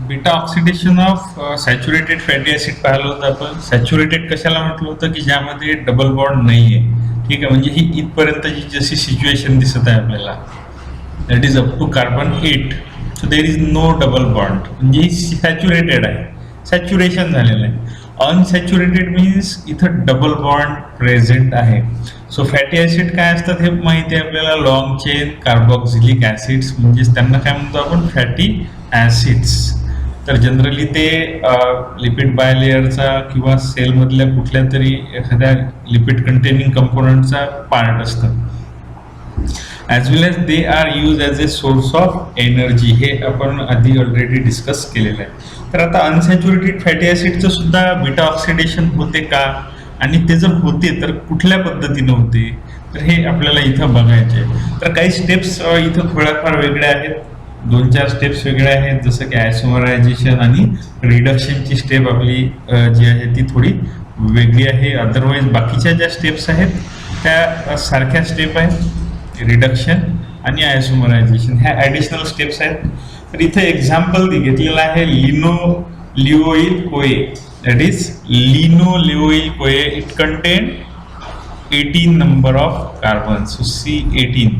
Beta oxidation of saturated fatty acid पाहिलं होतं आपण. सॅच्युरेटेड कशाला म्हटलं होतं की ज्यामध्ये डबल बॉन्ड नाहीये. ठीक आहे, म्हणजे ही इथपर्यंतची जशी सिच्युएशन दिसत आहे आपल्याला, that is up to carbon 8. So there is no double bond, म्हणजे ही सॅच्युरेटेड आहे, सॅच्युरेशन झालेलं आहे. अनसॅच्युरेटेड मीन्स इथं डबल बॉन्ड प्रेझेंट आहे. सो फॅटी ऍसिड काय असतात हे माहिती आहे आपल्याला, लॉंग चेन कार्बोक्सिलिक ऍसिड्स, म्हणजेच त्यांना काय म्हणतो आपण, फॅटी ऍसिड्स. तर जनरली ते लिपिड बायलेअरचा किंवा सेलमधल्या कुठल्या तरी एखाद्या लिपिड कंटेनिंग कंपोनंटचा पार्ट असतं. As well as they are use as a source of energy, हे आपण आधी ऑलरेडी डिस्कस केलेलं आहे. तर आता अनसॅच्युरेटेड फॅटी ॲसिडचं सुद्धा बीटा ऑक्सिडेशन होते का, आणि ते जर होते तर कुठल्या पद्धतीने होते, तर हे आपल्याला इथं बघायचे. तर काही स्टेप्स इथं थोड्याफार वेगळ्या आहेत, 2-4 स्टेप्स वेगळ्या आहेत, जसं की आयसोमरायझेशन आणि रिडक्शनची स्टेप आपली जी आहे ती थोडी वेगळी आहे. अदरवाईज बाकीच्या ज्या स्टेप्स आहेत त्या सारख्या स्टेप आहेत, रिडक्शन आणि आयसोमरायझेशन ह्या ॲडिशनल स्टेप्स आहेत. तर इथे एक्झाम्पल घेतलेलं आहे लिनोलिओइल कोए, दॅट इज लिनोलिओइल कोए. It content 18 number of carbon, so C18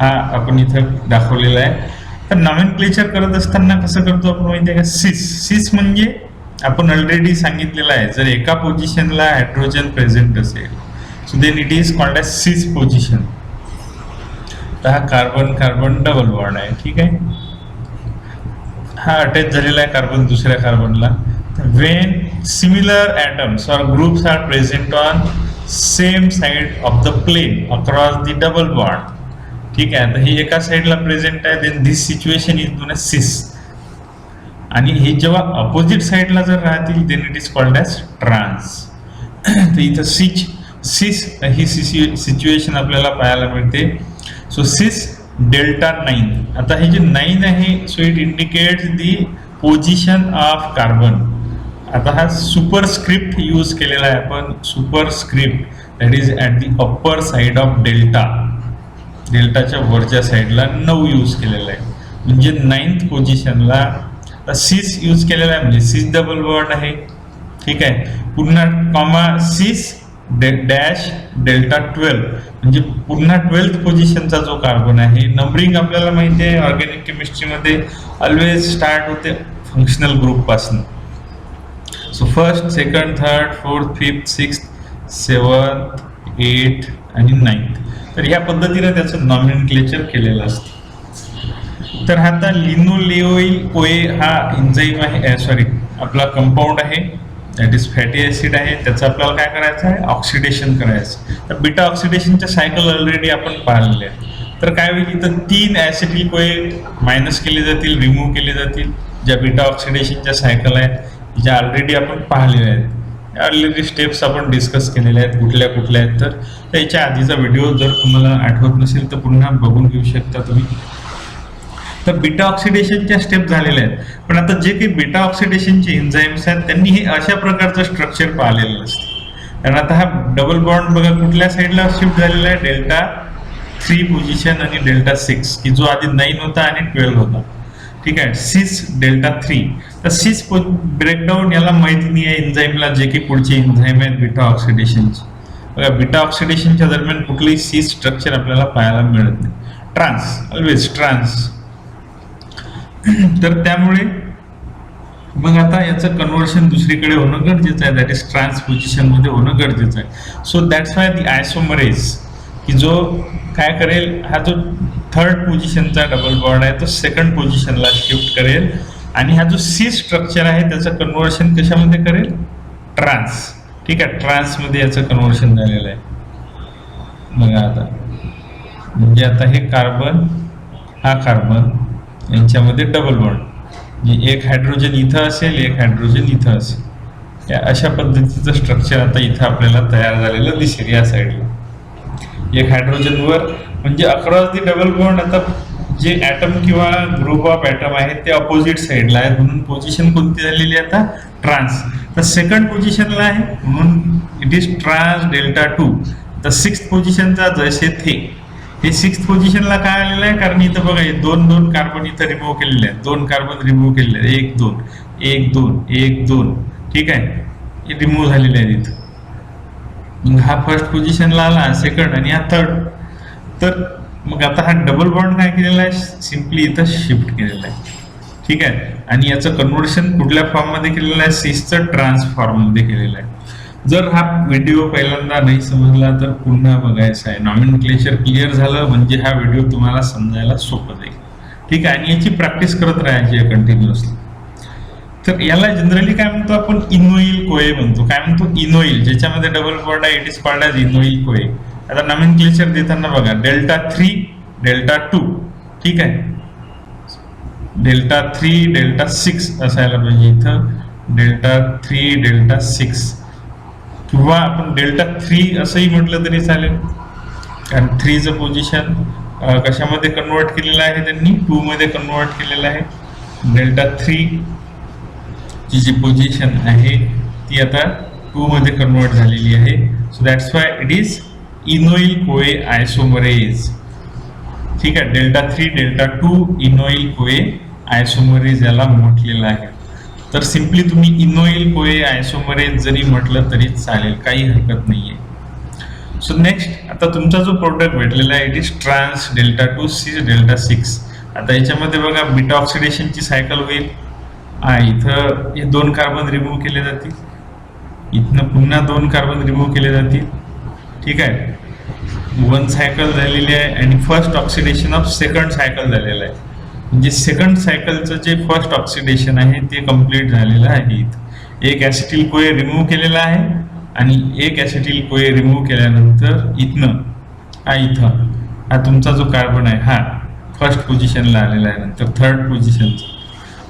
हा आपण इथं दाखवलेला आहे. तर नॉमेनक्लेचर करत असताना कसं करतो आपण माहिती आहे का, सिस म्हणजे आपण ऑलरेडी सांगितलेलं आहे, जर एका पोझिशनला हायड्रोजन प्रेझेंट असेल so then it is called as cis position. तर हा कार्बन कार्बन डबल बॉन्ड आहे. ठीक आहे, हा अटॅच झालेला आहे कार्बन दुसऱ्या कार्बनला. वेन सिमिलर ॲटम्स और groups are present on same side of the plane across the double bond. ठीक आहे, तर ही एका साईडला प्रेझेंट आहे, then this situation is known as cis. आणि हे जेव्हा अपोजिट साईडला जर राहतील then it is called as trans. तर इथं सिस ही सिच्युएशन आपल्याला पाहायला मिळते. सो सिस डेल्टा 9. आता हे जे 9 आहे, so it indicates the position of carbon. आता हा सुपरस्क्रिप्ट यूज केलेला आहे आपण, superscript that is at the upper side of delta. डेल्टाच्या वरच्या साईडला 9 यूज केलेला आहे, म्हणजे 9th पोझिशनला सिस यूज केलेला आहे, म्हणजे सिस डबल बॉन्ड आहे. ठीक आहे, पुन्हा कॉमा सिस डॅश डेल्टा 12, म्हणजे पुन्हा 12th पोझिशनचा जो कार्बन आहे. नंबरिंग आपल्याला माहिती आहे ऑर्गॅनिक केमिस्ट्रीमध्ये ऑलवेज स्टार्ट होते फंक्शनल ग्रुप पासून. So first, second, third, fourth, fifth, sixth, 7th, 8th आणि 9th. तर ह्या पद्धतीने त्याचं नॉमेनक्लेचर केलेलं असतं. तर आता लिनोलिओइल कोए हा एन्झाईम आहे, सॉरी आपला कंपाऊंड आहे, दॅट इज फॅटी ऍसिड आहे. त्याचं आपल्याला काय करायचं आहे, ऑक्सिडेशन करायचं. तर बीटा ऑक्सिडेशनच्या सायकल ऑलरेडी आपण पाहिलेले आहे. तर काय होईल, इथं 3 ऍसिटिल कोए मायनस केले जातील, रिमूव्ह केले जातील, ज्या बीटा ऑक्सिडेशनच्या सायकल आहेत ज्या ऑलरेडी आपण पाहिलेल्या आहेत. ऑलरेडी स्टेप्स आपण डिस्कस केलेल्या आहेत, कुठल्या कुठल्या आहेत. तर त्याच्या आधीचा व्हिडिओ जर तुम्हाला आठवत नसेल तर पुन्हा बघून घेऊ शकता तुम्ही. तर बीटा ऑक्सिडेशनच्या स्टेप झालेल्या आहेत, पण आता जे काही बीटा ऑक्सिडेशनचे एन्झाईम्स आहेत त्यांनी हे अशा प्रकारचं स्ट्रक्चर पाहिलेलं असतं. कारण आता हा डबल बॉन्ड बघा कुठल्या साईडला शिफ्ट झालेला आहे, डेल्टा 3 पोझिशन आणि डेल्टा 6, की जो आधी 9 होता आणि 12 होता. ठीक आहे, सिस डेल्टा 3. तर सिस ब्रेकडाऊन याला माहिती नाही आहे एन्झाईमला, जे की पुढचे एन्झाईम आहेत बीटा ऑक्सिडेशनचे. बघा बीटा ऑक्सिडेशनच्या दरम्यान कुठलंही सिस स्ट्रक्चर आपल्याला पाहायला मिळत नाही. Trans, always trans. तर त्यामुळे मग आता याचं कन्व्हर्शन दुसरीकडे होणं गरजेचं आहे, दॅट इज ट्रान्स पोझिशन मध्ये होणं गरजेचं आहे. सो दॅट्स वाय दी आयसोमरेज, की जो काय करेल, हा जो 3rd पोझिशनचा डबल बॉन्ड आहे तो 2nd पोझिशनला शिफ्ट करेल, आणि हा जो सी स्ट्रक्चर आहे त्याचं कन्व्हर्शन कशामध्ये करेल, ट्रान्स. ठीक आहे, ट्रान्स मध्ये याचं कन्व्हर्शन झालेलं आहे. बघा आता, म्हणजे आता हे कार्बन हा कार्बन यांच्यामध्ये डबल बॉन्ड, म्हणजे एक हायड्रोजन इथं असेल, एक हायड्रोजन इथं असेल, या अशा पद्धतीचं स्ट्रक्चर आता इथं आपल्याला तयार झालेलं दिसेल. या साईडला एक हायड्रोजन वर, म्हणजे अक्रॉस दी डबल बॉन्ड आता जे ॲटम किंवा ग्रुप ऑफ ॲटम आहेत ते अपोजिट साईडला आहेत, म्हणून पोझिशन कोणती झालेली आहे आता, ट्रान्स. तर 2nd पोझिशनला आहे म्हणून इट इज ट्रान्स डेल्टा 2. तर 6th पोझिशनचा जसे थे हे 6th पोझिशनला काय आलेलं आहे, कारण इथं बघा हे दोन कार्बन इथं रिमूव्ह केलेले आहेत, 2 कार्बन रिमूव्ह केलेले आहेत, 1 2 1 2 1 2, ठीक आहे, हे रिमूव्ह झालेले आहेत इथं. मग हा फर्स्ट पोझिशनला आला, सेकंड आणि हा थर्ड. तर मग आता हा डबल बॉन्ड काय केलेला आहे, सिम्पली इथं शिफ्ट केलेला आहे, ठीक आहे. आणि याचं कन्व्हर्शन कुठल्या फॉर्म मध्ये केलेलं आहे, सिसचं ट्रान्सफॉर्म मध्ये केलेलं आहे. जर हा व्हिडिओ पहिल्यांदा नाही समजला तर पुन्हा बघायचा आहे. नॉमेनक्लेचर क्लिअर झालं म्हणजे हा व्हिडिओ तुम्हाला समजायला सोपं जाईल, ठीक आहे. आणि याची प्रॅक्टिस करत राहायची आहे कंटिन्युअसली. तर याला जनरली काय म्हणतो आपण, इनोइल कोए म्हणतो. काय म्हणतो, इनोइल, ज्याच्यामध्ये डबल बॉन्ड आहे, इट इज कॉल्ड ॲज इनोइल कोए. आता नॉमेनक्लेचर देताना बघा, डेल्टा 3 डेल्टा 2, ठीक आहे, डेल्टा 3 डेल्टा 6 असायला पाहिजे इथं, डेल्टा 3 डेल्टा 6, किंवा आपण डेल्टा 3 असंही म्हटलं तरी चालेल, कारण 3चं पोझिशन कशामध्ये कन्वर्ट केलेलं आहे त्यांनी, 2 मध्ये कन्वर्ट केलेलं आहे. डेल्टा 3 ची जी पोझिशन आहे ती आता 2 मध्ये कन्वर्ट झालेली आहे. So that's why it is enoyl CoA isomerase, ठीक आहे. डेल्टा 3 डेल्टा 2 इनोइल कोए आयसोमरेज याला म्हटलेलं आहे. तर सिम्पली तुम्ही इनोइल कोए आयसोमरेज जरी म्हटलं तरी चालेल, काही हरकत नाहीये. सो नेक्स्ट, आता तुमचा जो प्रोडक्ट भेटलेला आहे it is trans delta 2 6 delta 6. आता याच्यामध्ये बघा बीटा ऑक्सिडेशनची सायकल होईल. इथं हे 2 कार्बन रिमूव्ह केले जातील, इथनं पुन्हा 2 कार्बन रिमूव्ह केले जातील, ठीक आहे. 1 सायकल झालेली आहे आणि first oxidation of second cycle झालेलं आहे. म्हणजे सेकंड सायकलचं जे फर्स्ट ऑक्सिडेशन आहे ते कम्प्लीट झालेलं आहे. एक ॲसिटिल कोए रिमूव्ह केलेला आहे आणि एक ॲसिटिल कोए रिमूव्ह केल्यानंतर इथनं इथं हा तुमचा जो कार्बन आहे हा फर्स्ट पोझिशनला आलेला आहे, नंतर थर्ड पोझिशनचा.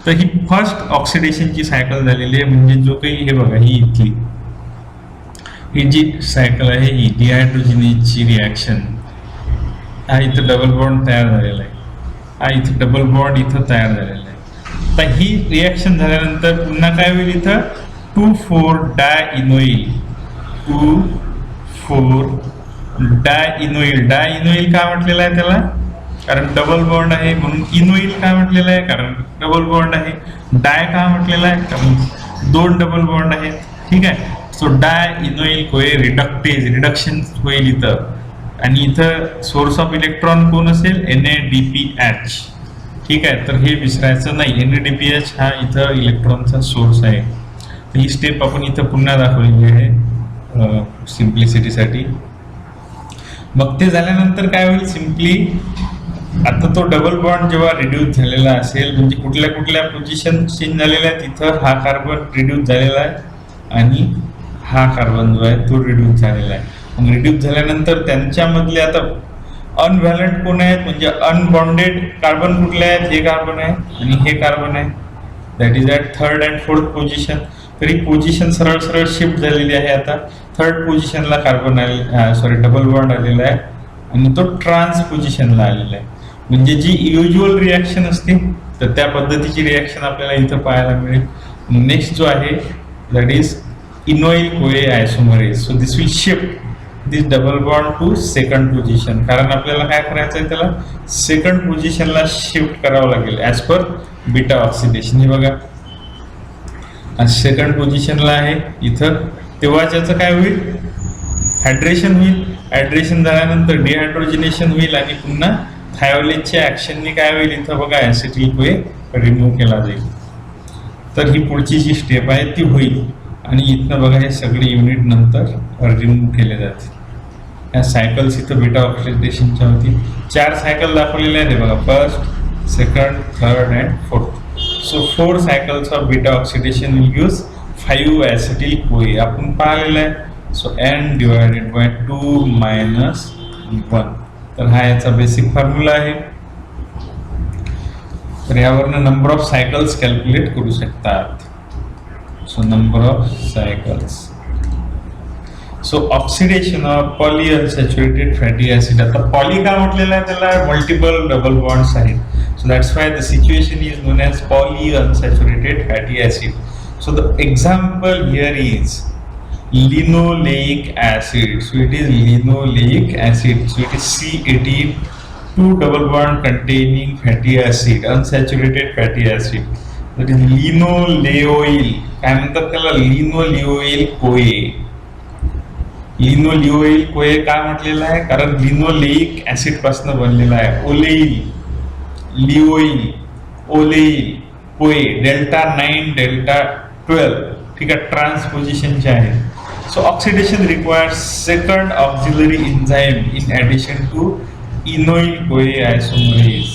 तर ही फर्स्ट ऑक्सिडेशनची सायकल झालेली आहे. म्हणजे जो काही हे बघा, ही इथली ही जी सायकल आहे ही डिहायड्रोजिनेजची रिॲक्शन, हा इथं डबल बॉन्ड तयार झालेला आहे, इथं डबल बॉन्ड इथं तयार झालेला आहे. तर ही रिॲक्शन झाल्यानंतर पुन्हा काय होईल, इथं 2,4 डायइनोइल 2,4 डायइनोइल. डायइनोइल का म्हटलेलं आहे त्याला, कारण डबल बॉन्ड आहे म्हणून. इनोइल का म्हटलेलं आहे, कारण डबल बॉन्ड आहे. डाय का म्हटलेलं आहे, कारण 2 डबल बॉन्ड आहेत, ठीक आहे. सो डायइनोइल कोए रिडक्टेज, रिडक्शन होईल इथं. आणि इथं सोर्स ऑफ इलेक्ट्रॉन कोण असेल, NADPH, ठीक आहे. तर हे विसरायचं नाही, NADPH हा इथं इलेक्ट्रॉनचा सोर्स आहे. तर ही स्टेप आपण इथं पुन्हा दाखवलेली आहे सिम्प्लिसिटीसाठी. मग ते झाल्यानंतर काय होईल, सिम्पली आता तो डबल बॉन्ड जेव्हा रिड्यूस झालेला असेल, म्हणजे कुठल्या कुठल्या पोझिशन चेंज झालेल्या आहेत, तिथं हा कार्बन रिड्यूस झालेला आहे आणि हा कार्बन जो आहे तो रिड्यूस झालेला आहे. मग रिड्यूस झाल्यानंतर त्यांच्यामधले आता अनव्हॅलंट कोण आहेत, म्हणजे अनबॉन्डेड कार्बन कुठले आहेत, हे कार्बन आहे आणि हे कार्बन आहे, that is at 3rd and 4th position. तरी पोझिशन सरळ सरळ शिफ्ट झालेली आहे. आता 3rd पोझिशनला कार्बन डबल बॉन्ड आलेला आहे आणि तो ट्रान्स पोझिशनला आलेला आहे. म्हणजे जी युज्युअल रिॲक्शन असते तर त्या पद्धतीची रिॲक्शन आपल्याला इथं पाहायला मिळेल. नेक्स्ट जो आहे that is enoyl CoA isomerase. So this will shift this double bond to second position, कारण आपल्याला काय करायचं आहे, त्याला सेकंड पोझिशनला शिफ्ट करावं लागेल ॲज पर बीटा ऑक्सिडेशन. हे बघा सेकंड पोझिशनला आहे इथं, तेव्हा त्याचं काय होईल, हायड्रेशन होईल. हायड्रेशन झाल्यानंतर डिहायड्रोजिनेशन होईल आणि पुन्हा थायोलेजच्या ऍक्शनने काय होईल, इथं बघा ॲसिटिल कोए रिमूव्ह केला जाईल. तर ही पुढची जी स्टेप आहे ती होईल आणि इथनं बघा हे सगळे युनिट नंतर रिमूव्ह केले जातील. ह्या सायकल्स इथं बीटा ऑक्सिडेशनच्या होती. 4 सायकल दाखवलेल्या आहेत बघा, first, second, third and fourth. So 4 cycles of beta oxidation will use 5 acetyl कोए. आपण पाहिलेलं आहे. So n divided by 2 minus 1. तर हा याचा बेसिक फॉर्म्युला आहे. तर यावरनं नंबर ऑफ सायकल्स कॅल्क्युलेट करू शकतात. So number of cycles. So oxidation of poly unsaturated fatty acid. आता पॉली का म्हटलेलं आहे, त्याला मल्टिपल डबल बॉन्ड्स आहेत. So that's why the situation is non as poly unsaturated fatty acid. So the example here is linoleic acid. So it is linoleic acid. So it is C18, two double bond containing fatty acid, unsaturated fatty acid. That is linoleoyl. काय म्हणतात त्याला? लिनोलिओइल कोए. लिनोलिओइल कोए का म्हटलेला आहे? कारण linoleic acid पासून बनलेला आहे. ओलेइल, लिओइल, ओलेइल, कोए, डेल्टा 9, डेल्टा 12, ठीक आहे, ट्रान्सपोजिशनचे आहेत. So oxidation requires second auxiliary enzyme in addition to enoyl-CoA isomerase.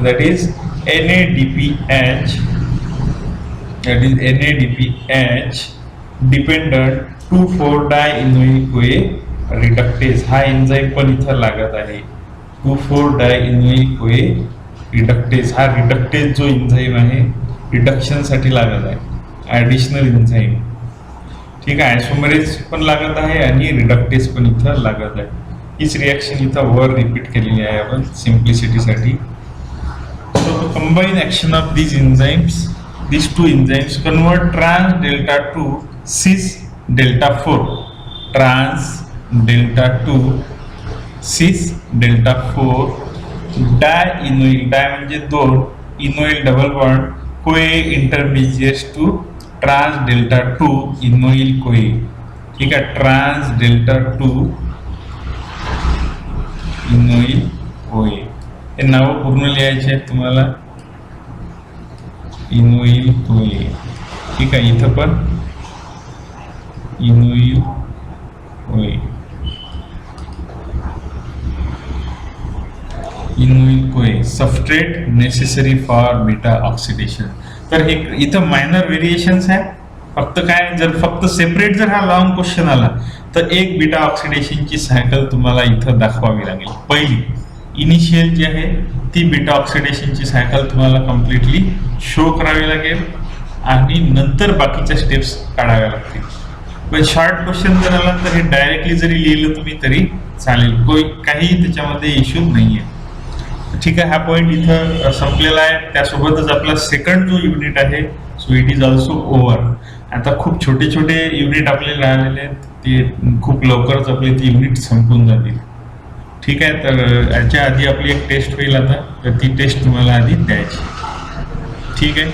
That is NADPH. That is NADPH dependent 2,4-dienoyl-CoA reductase. हा एन्झाईम पण इथं लागत आहे. 2,4-dienoyl-CoA reductase. हा रिडक्टेज जो एन्झाईम आहे रिडक्शन साठी लागत आहे. ऍडिशनल एन्झाईम, ठीक आहे. आयसोमरेज पण लागत आहे आणि रिडक्टेज पण इथं लागत आहे. हीच रिॲक्शन इथं वर रिपीट केलेली आहे आपण सिम्प्लिसिटीसाठी. So the combine action of these enzymes, these two enzymes convert trans delta 2 cis delta 4, trans delta 2 cis delta 4 dienoyl, di म्हणजे दोन, इनोइल डबल बॉन्ड, कोए इंटरमिजिएट्स टू ट्रांस डेल्टा 2 इनोइल कोए, ठीक है. ट्रांस डेल्टा 2 इनोइल कोए. हे नाव पूर्ण लिहायचे आहेत तुम्हाला. इनोइल कोए, ठीक आहे. इथं पण इनोइल कोए, इनोइल कोए substrate necessary for beta oxidation. तर हे इथं मायनर व्हेरिएशन्स आहे. फक्त काय, जर फक्त सेपरेट जर हा लॉंग क्वेश्चन आला तर एक बीटा ऑक्सिडेशनची सायकल तुम्हाला इथं दाखवावी लागेल. पहिली इनिशियल जी आहे ती बीटा ऑक्सिडेशनची सायकल तुम्हाला कम्प्लिटली शो करावी लागेल आणि नंतर बाकीच्या स्टेप्स काढाव्या लागतील. पण शॉर्ट क्वेश्चन जर आला तर हे डायरेक्टली जरी लिहिलं तुम्ही तरी चालेल, काही त्याच्यामध्ये इश्यू नाहीये. ठीक आहे. हा पॉईंट इथं संपलेला आहे. त्यासोबतच आपला सेकंड जो युनिट आहे so it is also over. आता खूप छोटे छोटे युनिट आपले राहिलेले आहेत, ते खूप लवकरच आपले ती युनिट संपून जातील. ठीक आहे. तर याच्या आधी आपली एक टेस्ट होईल आता, तर ती टेस्ट तुम्हाला आधी द्यायची. ठीक आहे.